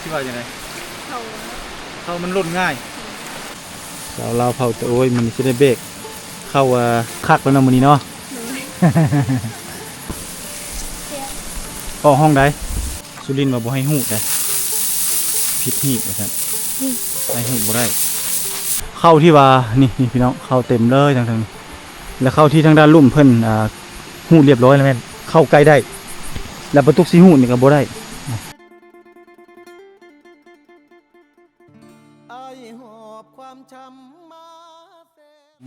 คิดว่าอย่างไรเขาเข้ามันล่นง่ายเราเผาแต่โอ้ยมันจะได้เบรกเข้าคักแล้วนะมันนี้เนาะออกห้องใดสุรินทร์มาบ่ให้หูดเลยผิดหีบว่าซั่นให้หูดบ่ได้เข้าที่ว่านี่พี่น้องเข้าเต็มเลยทางแล้วเข้าที่ทางด้านลุ่มเพิ่นหูดเรียบร้อยแล้วแม่นเข้าใกล้ได้แล้วประตูสีหูดนี่ก็บ่ได้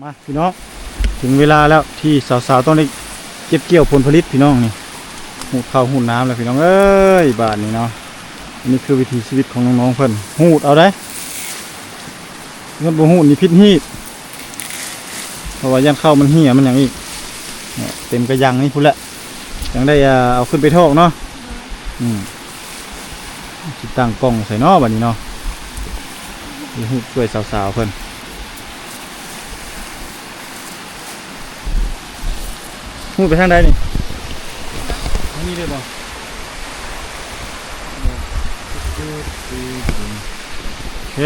มาพี่น้องถึงเวลาแล้วที่สาวๆต้องได้เก็บเกี่ยวผลผลิตพี่น้องนี่หูดข้าวหูดน้ำแล้วพี่น้องเอ้ยบาทนี่เนาะนี่คือวิถีชีวิตของน้องๆเพิ่นหูดเอาได้เงินบ่หูดนี่พิษหีดเพราะว่าย่างเข้ามันเหี้ยมันอย่างอีกเต็มกระยังนี่พุ่นละยังได้เอาขึ้นไปทอกเนาะติดตั้งกล้องใส่เนาะบัดนี้เนาะหูดช่วยสาวๆเพิ่นหูดไปทางใดนี่ทางนี้ได้บ่โอเค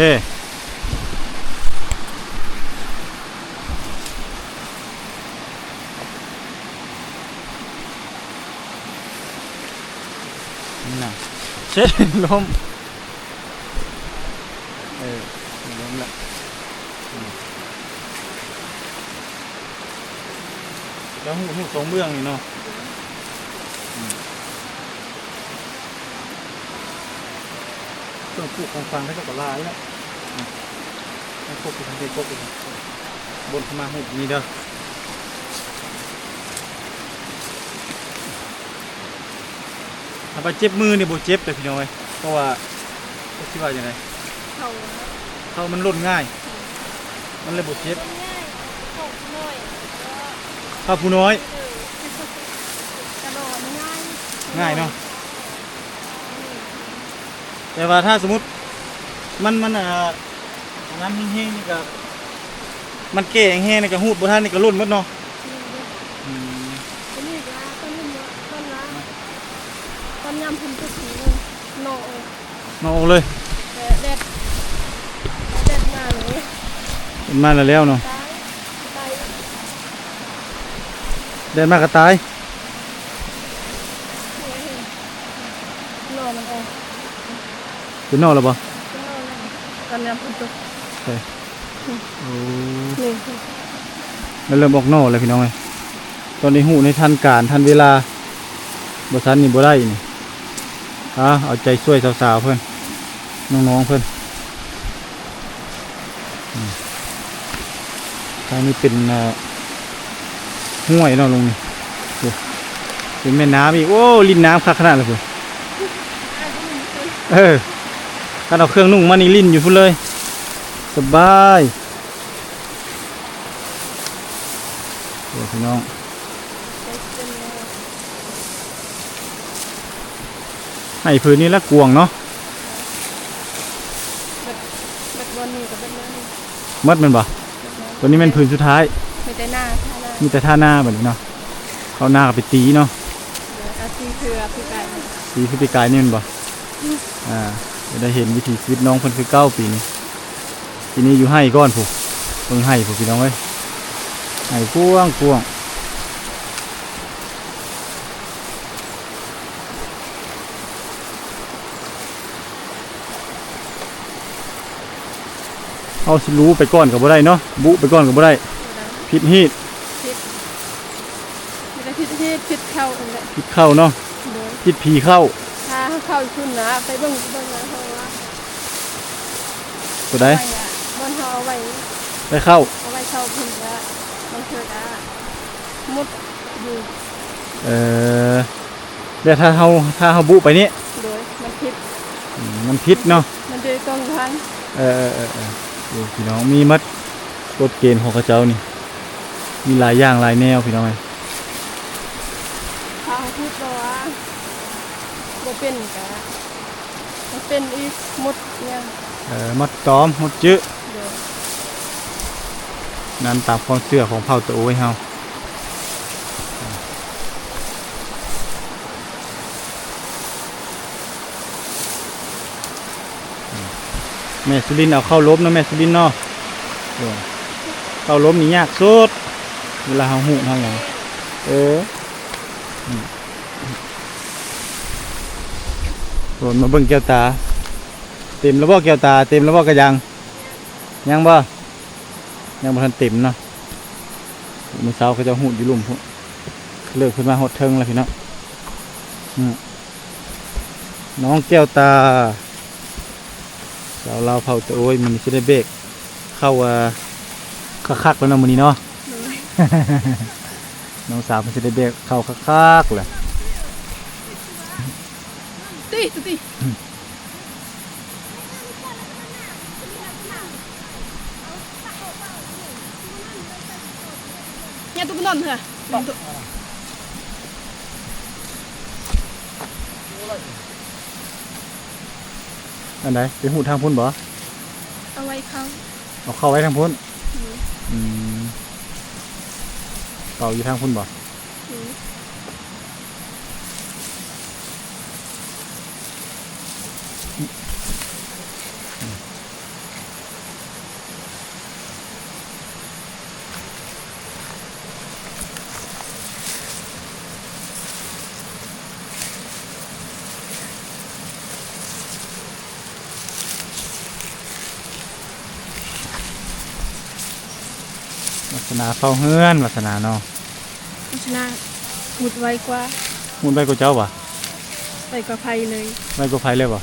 นี่นะเช็ดล้มล้มละแล้วหูสองเบื้องนี่เนาะต้องปลูกของฟังให้กับลายแล้วให้พวกไปทางเด็กพวกไปบนขึ้นมาหุบนี่เด้อถ้าไปเจ็บมือเนี่ยโบเจ็บเลยพี่น้อยเพราะว่าคิดว่าอย่างไรเขามันล่นง่ายมันเลยโบเจ็บข้าวผู้น้อยง่ายเนาะแต่ว่าถ้าสมมติมันน้ำแห้งๆนี่ก็มันเก่งแห้งนี่ก็หูดบนท่านนี่ก็ล่นหมดเนาะตอนยำผมจะสีโนเลยเด็ดมาเลยเป็นมาแล้วเนาะเดินมากระต่ายนอมันออกเป็นนอกหรือเปล่าตอนยำผมจะใช่แล้วเริ่มออกนอกเลยพี่น้องเลยตอนนี้หูในทันการทันเวลาบทันนี่บ่ได้นี่เอาใจช่วยสาวๆเพื่อนน้องๆเพื่อนทางนี้เป็นห้วยเนาะลงนี่เป็นแม่น้ำอีกโอ้ลิ้นน้ำคักขนาดเลยเพื่อนถ้าเอาเครื่องนุ่งมานี่ลิ้นอยู่พุ่นเลยสบายเดี๋ยวพี่น้องให้พื้นนี้ละกวงเนาะมัดมันบ่ตัวนี้เป็นพื้นสุดท้ายมีแต่หน้าท่าหน้าแบบนี้เนาะเขาหน้ากับไปตีเนาะตีเถื่อพี่ไก่ตีคือปีกายนี่มันบ่จะได้เห็นวิถีชีวิตน้องเพิ่นคือ9 ปีนี้ทีนี้อยู่ให้ก้อนผูกเพิ่งให้ผูกพี่น้องไว้ให้กวงเอาสิรู้ไปก้อนกับบ่ได้เนาะบุไปก้อนกับบ่ได้พิษฮีดพิษเข้าเนาะพิษผีเข้าถ้าเข้าขึ้นนะไปเบิ่งนะเพราะว่าตัวใดบนเอาไว้ได้เข้าเอาไว้เข้าพึ่งละมันเกิดมุดอยู่เดี๋ยวถ้าเฮาบุไปนี้โดยมันพิษเนาะมันจะกองพันดูพี่น้องมีมัดกฎเกณฑ์ของเขาเจ้านี่มีหลายอย่างหลายแนวพี่น้องไงเขาพูดว่าบ่เป็นกะมันเป็นอีกมดเนี่ยมัดตอมมัดจื้อนั่นตามความเชื่อของเผ่าตะโอ้ยเฮา แม่สุรินทร์เอาเข้าล้มนะแม่สุรินทร์เนาะเข้าล้มนี่ยากสุดเวลาเฮาหูเฮาหยังโดนมาเบิ่งแก้วตาเต็มแล้วบ่แก้วตาเต็มแล้วบ่กระยังยังบ่ทันเต็มเนาะมื้อเช้าเขาจะหูอยู่ลุ่มพุ่นเลิกขึ้นมาฮอดเทิงแล้วพี่น้องน้องแก้วตาสาวลาวเผาตะโอ้ยมันสิได้เบรกเข้าคักๆแล้วเนาะมื้อนี้เนาะ น้องสาวมันสิได้เบรกเข้าคักๆแหละตีเนี่ยตุ๊กนอนเถอะอันไหนไปหูทางพุ่นบ่เอาไว้เขาเอาเข้าไว้ทางพุ่นเป่าอยู่ทางพุ่นบ่วัฒนาเฝ้าเฮือนวัฒนาเนาะวัฒนาหมุดไวกว่าหมุดไวกว่าเจ้าบ่ไวกว่าไฟเลยไวกว่าไฟเลยบ่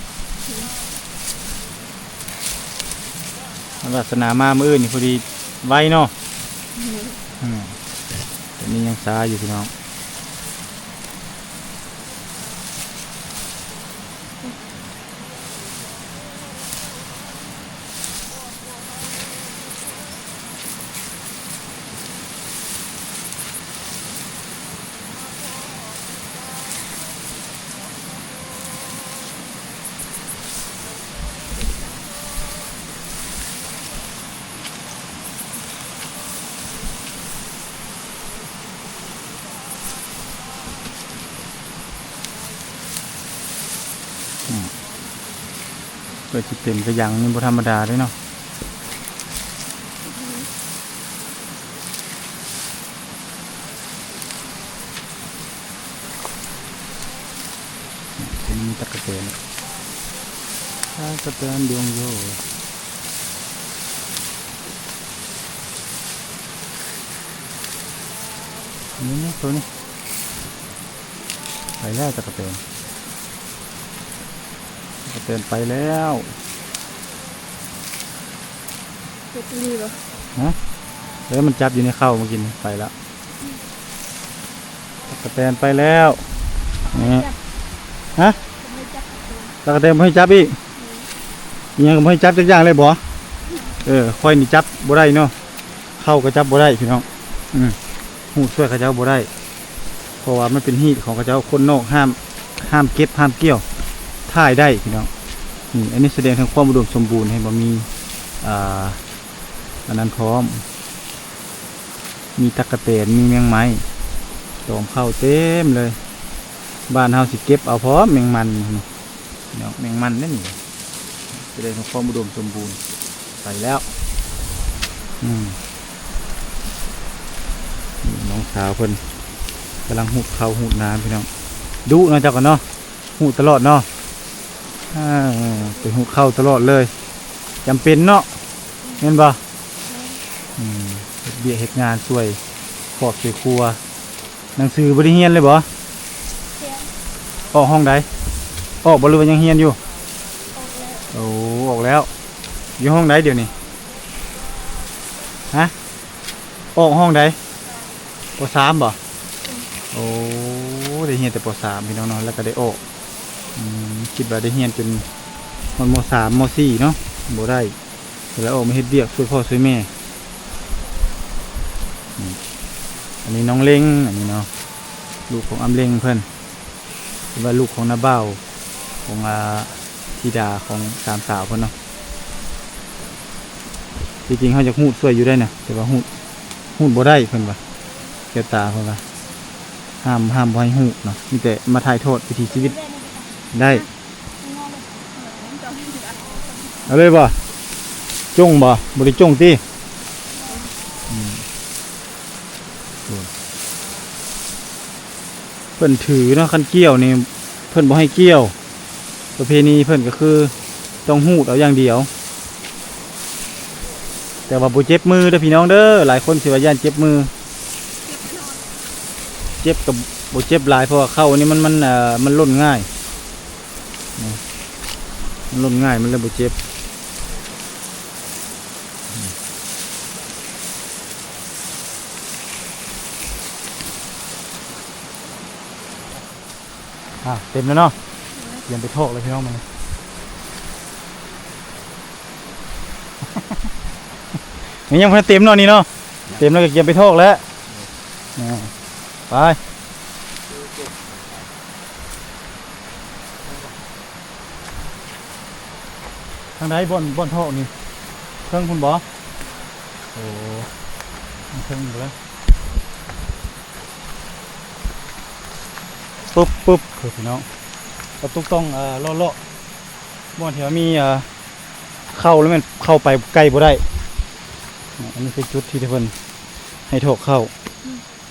วัฒนามามื้ออื่นนี่พอดีไวเนาะแต่นี่ยังช้าอยู่พี่น้องเปิดจิตเต็มกระยังนี่บ่ธรรมดาด้วยเนาะเป็นตะกะเตนดวงโยนี่ตัวนี้ไปแล้วตะกะเตนไปแล้วเป็ดดีป่ะแล้วมันจับอยู่ในเข้ามากินไปแล้วตะกะแตนไปแล้วนี่ตะกะแตนไม่ให้จับอีกยังไม่ให้จับจักอย่างเลยบ่ค่อยนี่จับบ่ได้เนาะเข้าก็จับบ่ได้พี่น้องหูช่วยเขาเจ้าบ่ได้เพราะว่ามันเป็นฮีตของเขาเจ้าคนนอกห้ามเก็บห้ามเกี่ยวถ่ายได้พี่น้องอันนี้แสดงถึงความอุดมสมบูรณ์ให้บ่มีอันนั้นพร้อมมีตะกะแตนมีแมงไม้ตอมเข้าเต็มเลยบ้านเฮาสิเก็บเอาพร้อมแมงมันเนาะแมงมันนั่นนี่แสดงถึงความอุดมสมบูรณ์ไปแล้วน้องสาวเพิ่นกำลังหูดเข้าหูดน้ำพี่น้องดุเนาะเจ้ากันเนาะหูดตลอดเนาะไปหูเข้าตลอดเลยจำเป็นเนาะเห็นบ่เบี้ยเฮ็ดงานช่วยขอบช่วยครัวหนังสือบริเฮียนเลยบ่ออกห้องใดออกบ่หรือว่ายังเฮียนอยู่โอ้ออกแล้วอยู่ห้องใดเดี๋ยวนี้ฮะออกห้องใดป.3 บ่โอ้ได้เฮียนแต่ป.3พี่น้องเนาะแล้วก็ได้ออกคิดว่าได้เฮียนจนม.3 ม.4 เนาะบ่ได้แล้วออกมาเฮ็ดเวียกช่วยพ่อช่วยแม่อันนี้น้องเล้งอันนี้เนาะลูกของอำเล้งเพิ่นเป็นว่าลูกของน้าเบ้าของธิดาของสามสาวเพิ่นเนาะจริงๆเขาจะหูดช่วยอยู่ได้นะแต่ว่าหูดบ่ได้เพิ่นว่าแก้วตาเพิ่นว่าห้ามบ่ให้หูดเนาะมีแต่มาถ่ายทอดวิถีชีวิตได้เอาเลยบ่ จงบ่บ่ได้จงติเพิ่นถือเนาะคันเกี่ยวนี่เพิ่นบ่ให้เกี่ยวประเพณีเพิ่นก็คือต้องหูดเอาอย่างเดียวแต่ว่าบ่เจ็บมือเด้อพี่น้องเด้อหลายคนสิว่าย่านเจ็บมือเจ็บกับบ่เจ็บหลายเพราะว่าเข้านี่มันล่นง่ายมันล่นง่ายมันเลยบ่เจ็บเต็มแล้วเนาะเตรียมไปโทษเลยพี่น้องมัน ยังเพิ่งเต็มเนาะนี่เนาะเต็มแล้วก็เตรียมไปโทษแล้วไปทางใดบ่อนโทษนี่เครื่องคุณบอโอ้เครื่องอยู่แล้วปุ๊บพี่น้องเราต้องเลาะบ่อนแถวมีเข้าแล้วมันเข้าไปใกล้บ่ได้อันนี้คือจุดที่ทุกคนให้โถกเข้า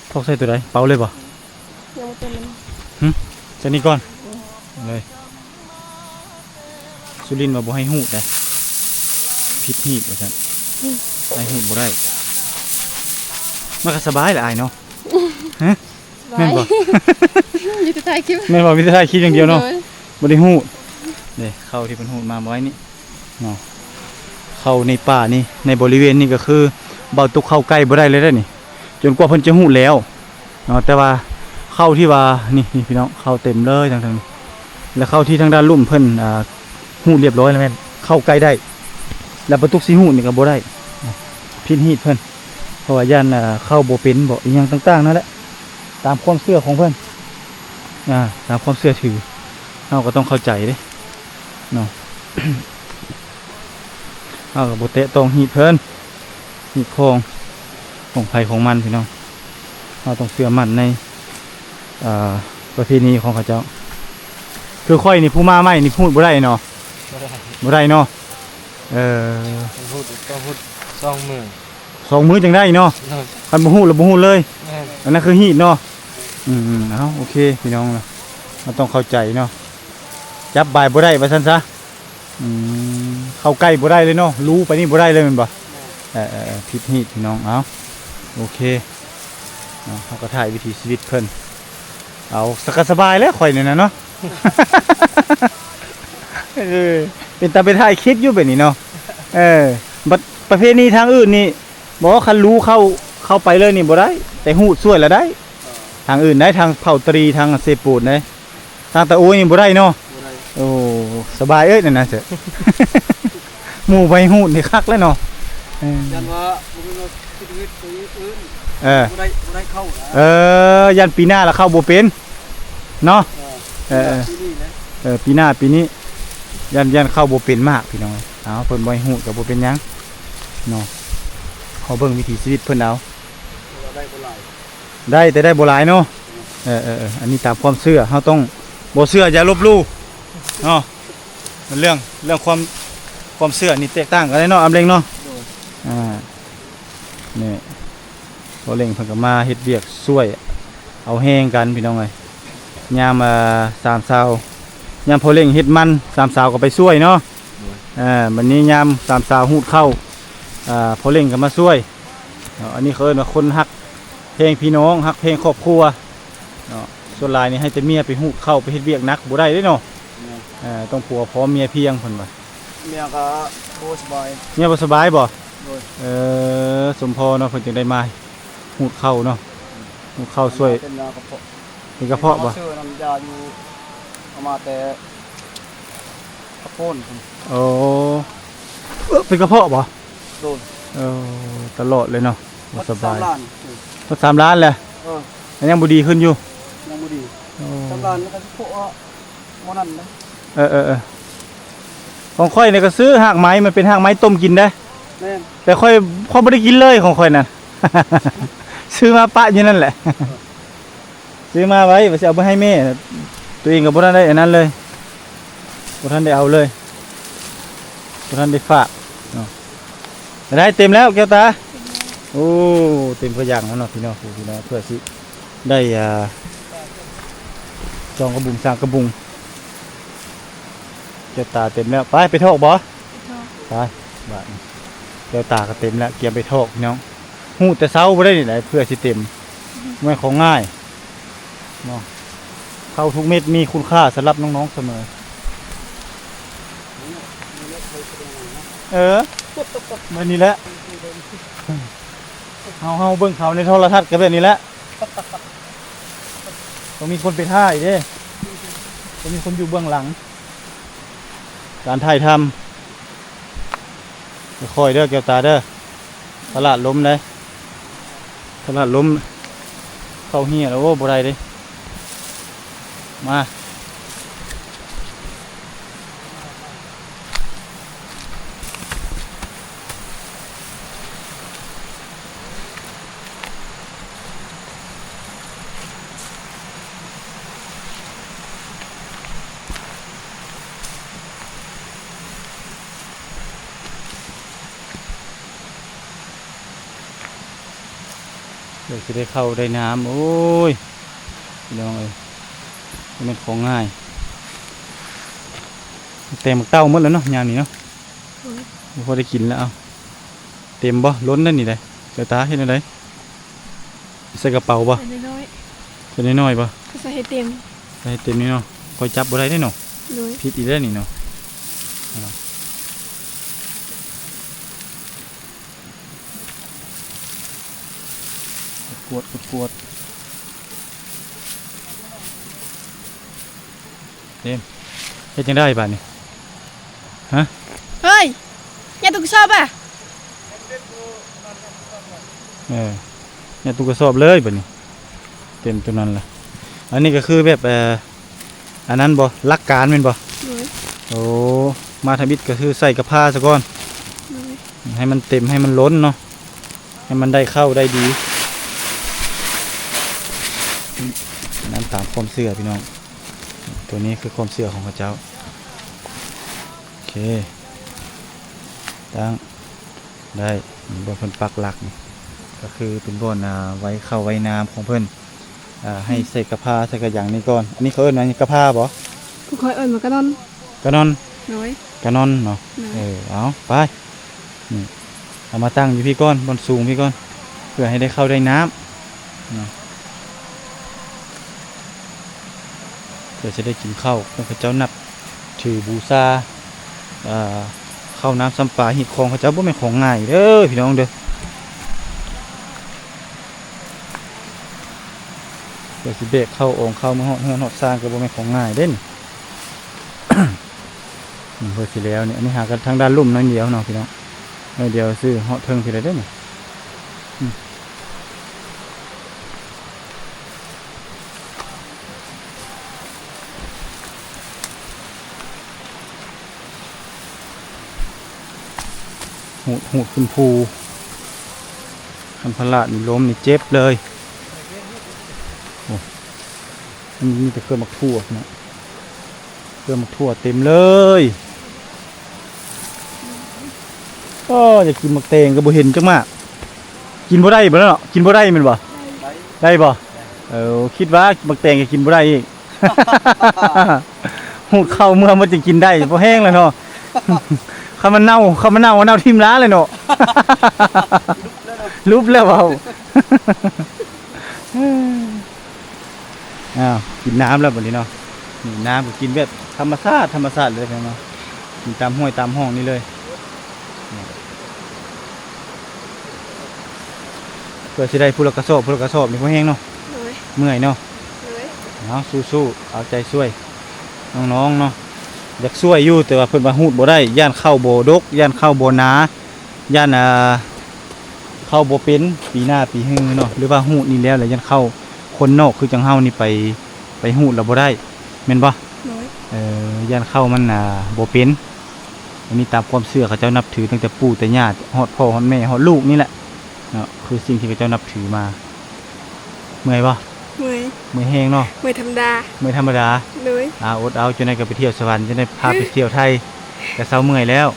โถกใส่ตัวใดเป่าเลยบ่ยังบ่เป็นมัน ใส่นี่ก่อนเลยสุรินทร์มาบ่ให้หูดได้ผิดหีบว่าซั่นให้หูดบ่ได้มันก็สบายแหละอ้ายเนาะฮะแม่นบ่ อยู่แต่ถ่ายคลิป แม่นบ่มีแต่ถ่ายคลิปอย่างเดียวเนาะบ่ได้หูดเด้เข้าที่เพิ่นหูดมาไว้นี่เนาะเข้าในป่านี่ในบริเวณนี่ก็คือเบาตุกเข้าใกล้บ่ได้เลยเด้อนี่จนกว่าเพิ่นจะหูดแล้วเนาะแต่ว่าเข้าที่ว่านี่พี่น้องเข้าเต็มเลยทางนี้แล้วเข้าที่ทางด้านลุ่มเพิ่นหูดเรียบร้อยแล้วแม่นเข้าใกล้ได้แล้วประตูสิหูดนี่ก็บ่ได้พินฮีดเพิ่นเพราะว่าย่านเข้าบ่เป็นบ่อีหยังต่างๆนั่นแหละตามความเชื่อของเพิ่นตามความเชื่อถือเราก็ต้องเข้าใจเด้เนาะ เอากับโบเตะตรงหีดเพิ่นหีดของไผ่ของมันพี่น้องเราต้องเชื่อมั่นในประเพณีของเขาเจ้าคือค่อยนี่ผู้มาใหม่นี่พูดบ่ได้เนาะบ่ได้เนาะพูดก็พูด2 มื้อ 2 มื้อจังได้เนาะคันบ่ฮู้แล้วบ่ฮู้เลยอันนั้นคือหีดเนาะเอาโอเคพี่น้องเราต้องเข้าใจเนาะจับบ่ายบ่ได้ว่าซั่นซะเข้าใกล้บ่ได้เลยเนาะรู้ไปนี่บ่ได้เลยแม่นบ่ผิดหีดพี่น้องเอาโอเคเนาะเขาก็ถ่ายวิถีชีวิตเพิ่นเอาสบายแล้วข่อยนี่นะเนาะ เป็นตาไปถ่ายคลิปอยู่แบบนี้เนาะบัดประเภทนี้ทางอื่นนี่บอกว่าคันรู้เข้าไปเลยนี่บ่ได้แต่หูดช่วยแล้วได้ทางอื่นได้ทางเผาตรีทางเสปูดได้ทางตะโอ้ยนี่บ่ได้เนาะโอ้สบายเอ้ยนั่นนะเจ้ หมู่ไปหูดนี่คักแล้วเนาะยันว่าบ่มีชีวิตตัวอื่นบ่ได้เข้ายันปีหน้าแล้วเข้าบ่เป็นเนาะปีหน้าปีนี้ยันเข้าบ่เป็นมากพี่น้องเอาเพิ่นบ่ให้ฮู้ก็บ่เป็นหยังเนาะเขาเบิ่งวิถีชีวิตเพิ่นเอาได้บ่หลายได้แต่ได้บ่หลายเนาะอันนี้ตามความเชื่อเฮาต้องบ่เชื่ออย่าลบหลู่เนาะมันเรื่องความเชื่อนี่แตกต่างกันเลยเนาะอำเล็งเนาะนี่พอเล็งเพิ่นก็มาเฮ็ดเวียกช่วยเอาแห้งกันพี่น้องเอ้ยยาม3 เช้ายามพอเล็งเฮ็ดมัน3 เช้าก็ไปช่วยเนาะบัดนี้ยาม3 เช้าฮูดเข้าพอเล็งก็มาช่วยอันนี้เขาเอิ้นว่าคนฮักเพลงพี่น้องฮักเพลงครอบครัวเนาะส่วนหลายนี่ให้แต่เมียไปฮูดเข้าไปเฮ็ดเวียกหนักบ่ได้เด้เนาะต้องผัวพร้อมเมียเพียงเพิ่นว่าเมียก็บ่สบายเมียบ่สบายบ่สมพรเนาะเพิ่นจึงได้มาฮูดเข้าเนาะฮูดเข้าช่วยเป็นกระเพาะบ่ชื่อน้ำยาอยู่เอามาแต่กระโพนโอ้เป็นกระเพาะบ่โดนตลอดเลยเนาะบ่สบายก็3 ล้านแหละยังบ่ดีขึ้นอยู่ยังบ่ดี3 ล้านแล้วก็พวกบ่นั่นนะของค่อยเนี่ยก็ซื้อหากไม้มันเป็นหากไม้ต้มกินได้แต่ค่อยบ่ได้กินเลยของค่อยนั่น ซื้อมาปะอยู่นั่นแหละ ซื้อมาไว้ว่าจะเอาไปให้แม่ตัวเองก็บ่ทันได้อันนั้นเลยบ่ทันได้เอาเลยบ่ทันได้ฝาก ได้เต็มแล้วแก้วตาโอ้เต็มพะยังแล้วเนาะพี่น้องพี่น้องเพื่อสิได้จองกระบุงสร้างกระบุงแก้วตาเต็มแล้วไปทอกบ่ไปบ้านแก้วตาก็เต็มแล้วเกียมไปทอกพี่น้องหูแต่เช้าบ่ได้นี่แหละเพื่อสิเต็มไม่ของง่ายเนาะเข้าทุกเม็ดมีคุณค่าสำหรับน้องๆเสมอมันนี่แหละเฮาเบิ่งเขาในโทรทัศน์ก็แบบนี้แหละต้องมีคนไปถ่ายเด้ต้องมีคนอยู่เบื้องหลังการถ่ายทำค่อยเด้อแก้วตาเด้อตลาดล้มเลยตลาดล้มเข้าเหี้ยแล้วโอ้บ่ได้เด้มาเดี๋ยวจะได้เข้าได้น้ำโอ้ยพี่น้องเอ้ยมันเป็นของง่ายเต็มเต้าหมดแล้วเนาะยามนี้เนาะพอได้กินแล้วเอาเต็มบ่ล้นนั่นนี่เลยเดี๋ยวตาเห็นอะไรใส่กระเป๋าบ่ ใส่น้อย ใส่น้อยๆบ่ ๆใส่ให้เต็ม ใส่เต็มนี่เนาะคอยจับบ่ได้เด้เนาะ เลย ผิดอีกแล้วนี่เนาะกวดเต็มเฮ็ดจังได้บาดนี้ฮะ เฮ้ยอย่าตุกชอบอ่ะ เนี่ยตู้กระสอบเลยบาดนี้เต็มตัวนั้นล่ะอันนี้ก็คือแบบอันนั้นบ่หลักการแม่นบ่ เลย โอ้มาทำบิดก็คือใส่กระพาซะก่อน เลย ให้มันเต็มให้มันล้นเนาะให้มันได้เข้าได้ดีนั้นตามความเชื่อพี่น้องตัวนี้คือความเชื่อของพระเจ้าโอเคตั้งได้บนเพิ่นปักหลักนี่ก็คือเป็นบนไว้เข้าไว้น้ำของเพิ่นให้ใส่กระพาใส่กระอย่างนี้ก่อนอันนี้เขาเอิ้นว่ากระพาบ่ ผู้คอยเอิญมากระดอน กระนอน น้อย กระนอนเนาะเอาไปนี่เอามาตั้งอยู่พี่ก้อนบนสูงพี่ก้อนเพื่อให้ได้เข้าได้น้ำนะเพื่อจะได้กินข้าวพระเจ้านับถือบูชาเข้าน้ำซ้ำปลาหิดของพระเจ้าบ่แม่นของง่ายเด้อพี่น้องเด้อเพื่อสิเบกเข้าองค์เข้ามาฮอดเฮือนฮอดสร้างก็บ่แม่นของง่ายเด้น เพื่อสิแล้วเนี่ยอันนี้หากันทางด้านลุ่มน้อยเดียวเนาะพี่น้องน้อยเดียวซื้อเหาะเทิงพี่ได้เด้เนี่ยหูดคุณภูคันพลาดนี่ล้มนี่เจ็บเลยโอ้มันมีแต่เครื่องมักทั่วนะเครื่องมักทั่วเต็มเลยก็จะกินมักเตงก็บ่เห็นจังมากกินบ่ได้บ่แล้วเนาะกินบ่ได้แม่นบ่ได้บ่คิดว่ามักเตงจะกินบ่ได้อีก หูเข้าเมื่อมันจะกินได้เพราะแห้งแล้วเนาะ ข้ามันเน่าทิ่มร้าเลยเนาะ รูปแล้วเอา กินน้ำแล้ววันนี้เนาะนี่น้ำก็กินแบบธรรมชาติเลยเนาะกินตามห้วยตามห้องนี่เลยเพื่อจะได้ผู้ละกระสอบนี่พอแห้งเนาะ เลย เมื่อยเนาะ เลย เอาสู้ๆเอาใจช่วยน้องๆเนาะอยากช่วยอยู่แต่ว่าเพิ่นว่าฮูดบ่ได้ย่านเข้าบ่ดกย่านเข้าบ่หนาย่านเข้าบ่เป็นปีหน้าปีฮื้อเนาะหรือว่าฮูดนี่แล้วย่านเข้าคนนอกคือจังเฮานี่ไปฮูดแล้วบ่ได้แม่นบ่ เลย ย่านเข้ามันบ่เป็นอันนี้ตามความเชื่อเขาเจ้านับถือตั้งแต่ปู่แต่ย่าฮอดพ่อฮอดแม่ฮอดลูกนี่แหละเนาะคือสิ่งที่เขาเจ้านับถือมาเมื่อยบ่ เมื่อย เมื่อยแห้งเนาะ เมื่อยธรรมดา เมื่อยธรรมดา เลย อดเอาจนได้ก็ไปเที่ยวสวรรค์จนได้พาไปเที่ยวไทยแต่เช้าเมื่อยแล้ว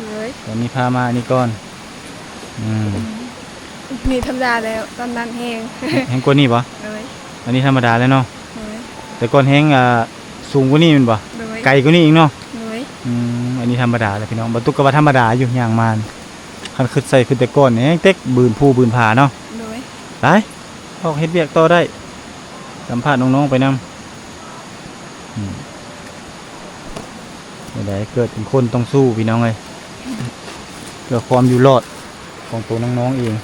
เลย ตอนนี้พามานี่ก่อน นี่ธรรมดาแล้วตอนนั้นแห้ง แห้งกว่านี้บ่ เลย อันนี้ธรรมดาแล้วเนาะ เลย แต่ก่อนแห้งสูงกว่านี้แมันบ่ เลย ไกลกว่านี้อีกเนาะ เลย อันนี้ธรรมดาแล้วพี่น้องบ่ตุกก็ว่าธรรมดาอยู่อย่างมานคันขึ้นใส่ขึ้นแต่ก่อนนี่แห้งเต็กบืนผู้บืนผาเนาะ เลย ไปออกเฮ็ดเวียกต่อได้สัมภาษณ์น้องๆไปนำได้เกิดเป็นคนต้องสู้พี่น้องเอ้ยเพื่อความอยู่รอดของตัวน้องๆเอง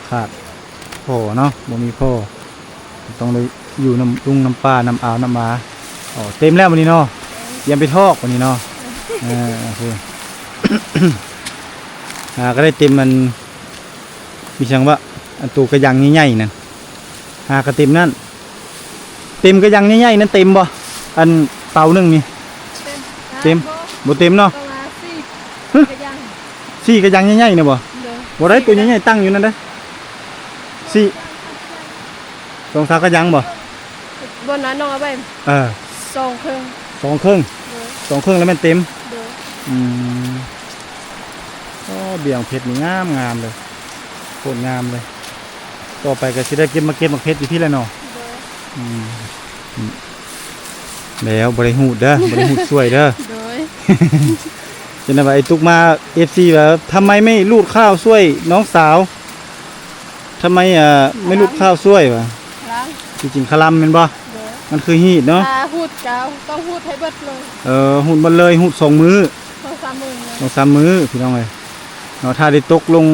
ขาดพ่อเนาะบ่มีพ่อต้องเลยอยู่น้ำลุงน้ำปลาน้ำอ่าวน้ำมาเต็มแล้ววันนี้เนาะยังไปทอกวันนี้เนาะโอเค ก็ได้เต็มมันมีช่างว่าอันตัวกระยังใหญ่ๆนั่นกระเต็มนั่นเต็มกระยังใหญ่ๆนั่นเต็มบ่อันเตาหนึ่งนี่เต็มบ่เต็มเนาะ ประมาณ4กระยัง สี่กระยังใหญ่ๆเนี่ยบ่ เลย บ่ได้ตัวใหญ่ๆตั้งอยู่นั่นเด้อสี่สองสามกระยังบ่ บนนั้นน้องเอาไป 2 2 ครึ่ง ครึ่ง เลย 2 ครึ่งแล้วมันเต็ม เลย เบี่ยงเพชรนี่งามเลยโคตรงามเลยต่อไปก็สิได้เก็บมาเพชรอยู่ที่แล้วเนาะ เลย แล้วบริหูดเด้อบริหูดช่วยเด้อ เลย จะนั่นว่าไอ้ตุกมา FC ว่าทำไมไม่ลูดข้าวช่วยน้องสาวทำไมไม่ลูดข้าวช่วยวะ ล้าง จริงๆคลำแม่นบ่ เลย มันคือหีดเนาะ หูดกาวต้องหูดให้เบิดเลย หูดมันเลยหูด2 มื้อ ต้อง3 มื้อเลย 2 3 มื้อพี่น้องเอ้ยเนาะถ้าได้ตกลง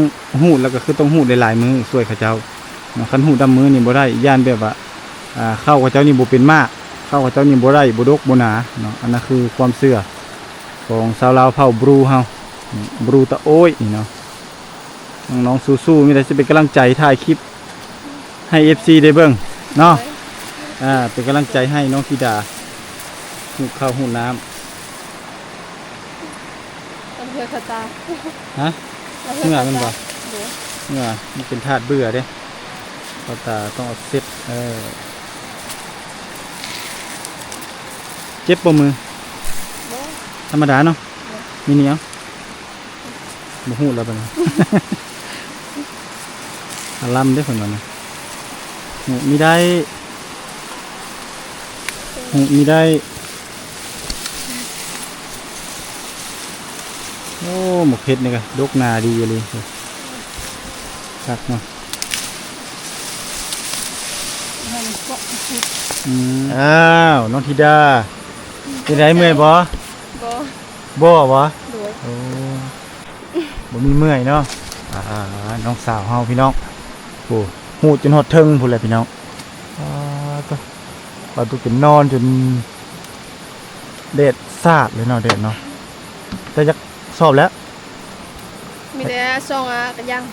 หูดแล้วก็คือต้องหูดหลายๆมื้อช่วยเขาเจ้าเนาะคันหูดดำมื้อนี่บ่ได้ย่านแบบว่าข้าวเขาเจ้านี่บ่เป็นมากข้าวเขาเจ้านี่บ่ได้บ่ดกบ่หนาเนาะอันนั้นคือความเชื่อของชาวลาวเผ่าบรูเฮาบรูตะโอ้ยนี่เนาะน้องๆสู้ๆมีแต่จะเป็นกำลังใจถ่ายคลิปให้ FC ได้เบิ่งเนาะเป็นกำลังใจให้น้องธิดาหูข้าวหูน้ำ ต้องเพื่อขตา ฮะ เมื่อมันบ่ เมื่อมันเป็นธาตุเบื่อเด้ข้าวตาต้องเอาเซ็ตเจ็บบ่มือธรรมดาเนาะมีเหนียวบ่ฮู้แล้วบัดนี้ อาลำได้เพิ่นว่านะหูมีได้โอ้หมกเพชรนี่ก็ดกหนาดีเลยคักเนาะอ้าวน้องธิดาเป็นไดเมื่อยบ่ บ่ บ่ ด้วย โอ้บ่มีเมื่อยเนาะน้องสาวเฮาพี่น้องโอ้หูจนหดเทิงพุ่นแหละพี่น้องก็ปลาตุกจนนอนจนเด็ดซาดเลยเนาะเด็ดเนาะแต่จักสอบแล้ว มีแต่2กระยัง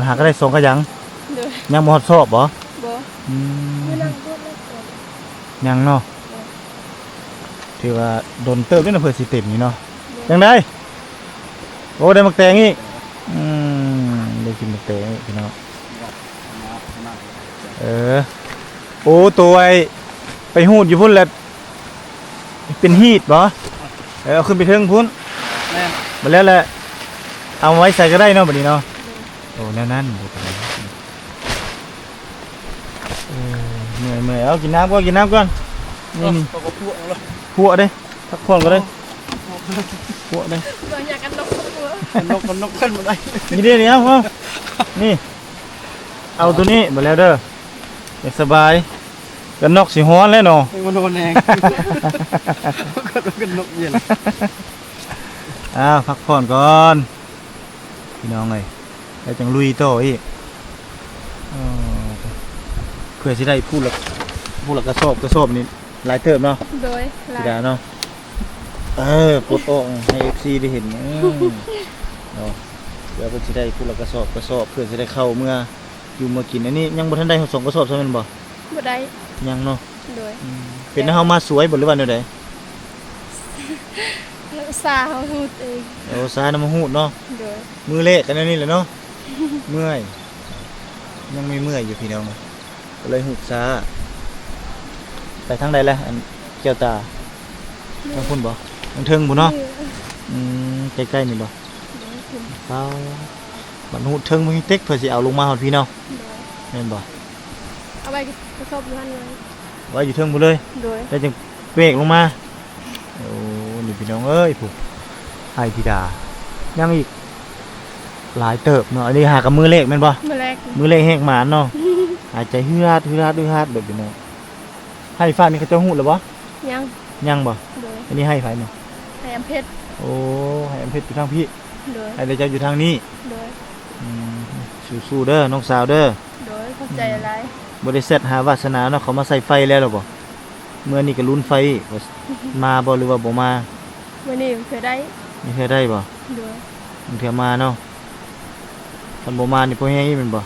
หาก็ได้2กระยัง เลย ยังบ่ฮอดสอบบ่ บ่ ไม่นั่งยังเนาะถือว่าโดนเติบด้วยนะเพื่อสิเต็มนี่เนาะยังได้โอ้ได้มักแตงอีกได้กินมักแตงอีกพี่น้องโอ้ตัวไอไปหูดอยู่พุ่นแหละเป็นฮีดบ่เอาขึ้นไปเทิงพุ่นมาแล้วแหละเอาไว้ใส่ก็ได้เนาะบัดนี้เนาะโอ้แน่นั่นเหนื่อยเอากินน้ำก่อนนี่พัวได้พักผ่อนก็ได้พัวได้ บ่อยากกันนกตัว นกขึ้นมาได้ นี่เด้นี่เอานี่เอาตัวนี้มาแล้วเด้ออยากสบายกันนกสิฮ้อนแล้วเนาะ มันโดนแรงก็นกเย็น พักผ่อนก่อนพี่น้องเลยแล้วจังลุยต่ออีกเพื่อสิได้พูดละกระสอบนี่หลายเติบเนาะ โดย ธิดาเนาะโปรโตให้ FC ได้เห็นเนาะเดี๋ยวก็สิได้พูดละกระสอบเพื่อสิได้เข้าเมื่ออยู่มากินอันนี้ยังบ่ทันได้2กระสอบใช่มั้ยบ่ บ่ได้ ยังเนาะ โดย เป็นเฮามาสวยบ่หรือว่าแนวใด ซาเฮาฮูดเอง สายน้ำหูดเนาะ โดย มือเละกันนี่แหละเนาะ เมื่อยยังไม่เมื่อยอยู่พี่น้องก็เลยหุบซาไปทางใดล่ะอันแก้วตาทางพุ่นบ่ทางเทิงบ่เนาะใกล้ๆนี่บ่ คุณ เป้าบัดหูเทิงมึงเต็กเพื่อสิเอาลงมาฮอดพี่เนาะ โดย แม่นบ่ เอาไปกระสอบอยู่หั่นเลย ไว้อยู่เทิงพุ่นเลย โดย แล้วจึงเวกลงมาโอ้นี่พี่น้องเอ้ยผู้ให้ธิดายังอีกหลายเติบเนาะอันนี้หากับมือเลขแม่นบ่ มื้อแรก มือเลขแหกหมานเนาะ หายใจฮืดแบบนี้เนาะให้ฟ้านี่เขาเจ้าฮู้แล้วบ่ ยัง ยังบ่ โดย อันนี้ให้ไผเนี่ย ให้อำเพชร โอ้ให้อำเพชรอยู่ทางพี่ โดย ให้เจ้าอยู่ทางนี้ โดย อืมสู้ๆเด้อน้องสาวเด้อ โดยเข้าใจอะไร บ่ได้เซตหาวาสนาเนาะเขามาใส่ไฟแล้วหรอบ่เมื่อนี้ก็ลุ้นไฟว่ามาบ่หรือว่าบ่มา มื้อนี้เคยได้ นี่เคยได้บ่ โดย มันเถื่อมาเนาะคันบ่มานี่พอแห้งอีแม่นบ่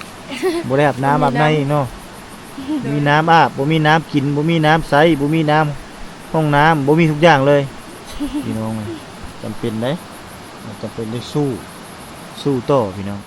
บ่ได้อาบน้ำอาบในเนาะมีน้ำอาบบ่มีน้ำกินบ่มีน้ำใช้บ่มีน้ำห้องน้ำบ่มีทุกอย่างเลย พี่น้องจำเป็นเด้จำเป็นได้สู้ต่อพี่น้อง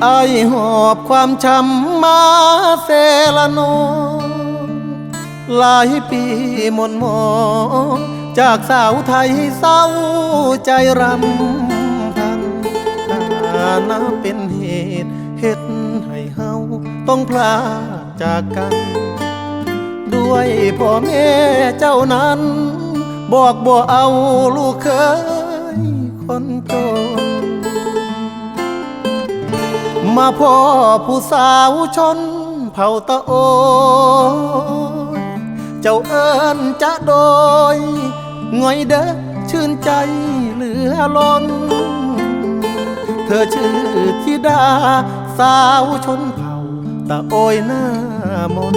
อายหอบความช้ำมาเซละนองหลายปีหม่นหมองจากสาวไทยเศร้าใจรำพันถ้านับเป็นเหตุเฮ็ดให้เฮาต้องพลาดจากกัน ด้วยพ่อแม่เจ้านั้นบอกบ่เอาลูกเคยคนจน มาพ่อผู้สาวชนเผ่าตะโอยเจ้าเอิญจะโดยง่อยเด้อชื่นใจเหลือล้น เธอชื่อธิดาสาวชนเผ่าตะโอยหน้ามน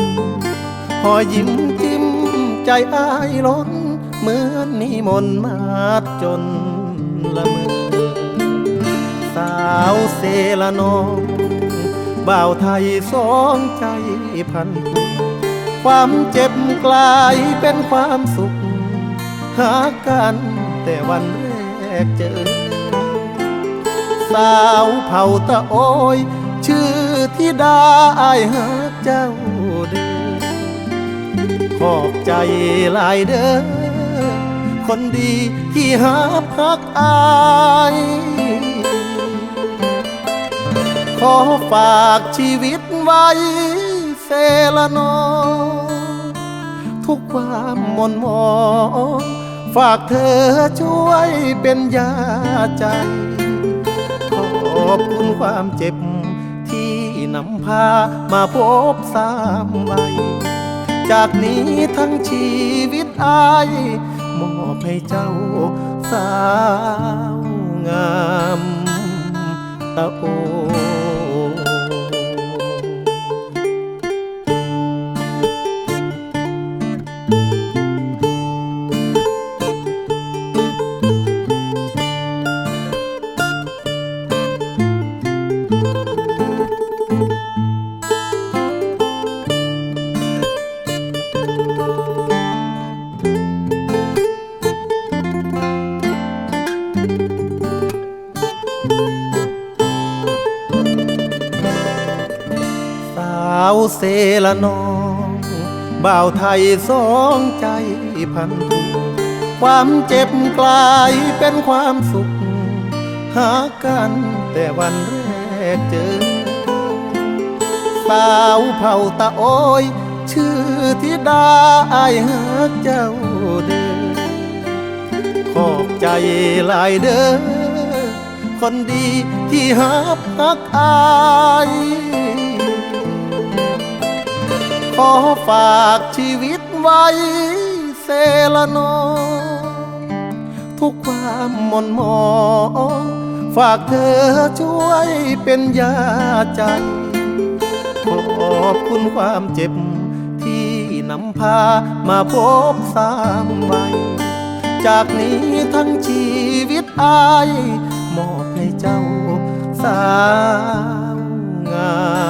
หอยยิ้มจิ้มใจอ้ายล้นเหมือนนิมนต์มาจนละเมอ สาวเซละนองบ่าวไทยสองใจพันผูกความเจ็บกลายเป็นความสุขหากันแต่วันแรกเจอ สาวเผ่าตะโอยชื่อธิดาอายหาเจ้าเด้อขอบใจหลายเด้อคนดีที่หาพักอายขอฝากชีวิตไว้เซละนองทุกความหม่นหมองฝากเธอช่วยเป็นยาใจ ขอบคุณความเจ็บที่นำพามาพบสามใบจากนี้ทั้งชีวิตอายมอบให้เจ้าสาวงามตะโอเซละนองบ่าวไทยสองใจพันผูกความเจ็บกลายเป็นความสุขหากันแต่วันแรกเจอ สาวเผ่าตะโอยชื่อธิดาอายหาเจ้าเด้อขอบใจหลายเด้อคนดีที่หาพักอายขอฝากชีวิตไว้เซละนองทุกความหม่นหมองฝากเธอช่วยเป็นยาใจขอบคุณความเจ็บที่นำพามาพบสามใบ จากนี้ทั้งชีวิตอายมอบให้เจ้าสาวงาม